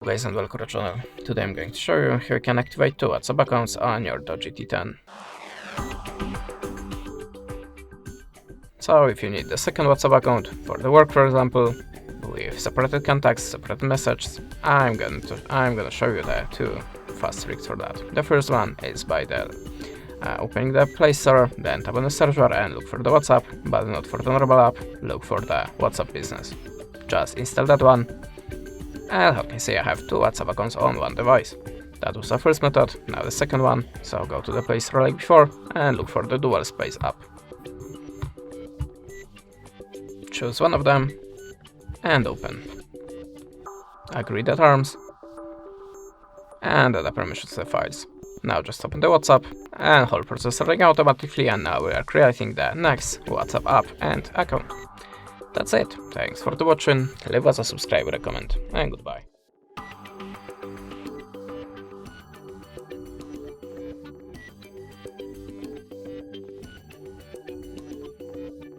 Hello guys and welcome to the channel. Today I'm going to show you how you can activate 2 WhatsApp accounts on your DOOGEE T10. So if you need the second WhatsApp account for the work, for example, with separated contacts, separate messages, I'm gonna show you the 2 fast tricks for that. The first one is by opening the Play Store, then tap on the search bar and look for the WhatsApp, but not for the normal app, look for the WhatsApp Business. Just install that one. And let me see, I have 2 WhatsApp accounts on one device. That was the first method, now the second one. So go to the Play Store like before and look for the Dual Space app. Choose one of them and open. Agree the terms and add the permissions to the files. Now just open the WhatsApp and hold process running automatically, and now we are creating the next WhatsApp app and account. That's it. Thanks for watching. Leave us a subscribe or a comment, and goodbye.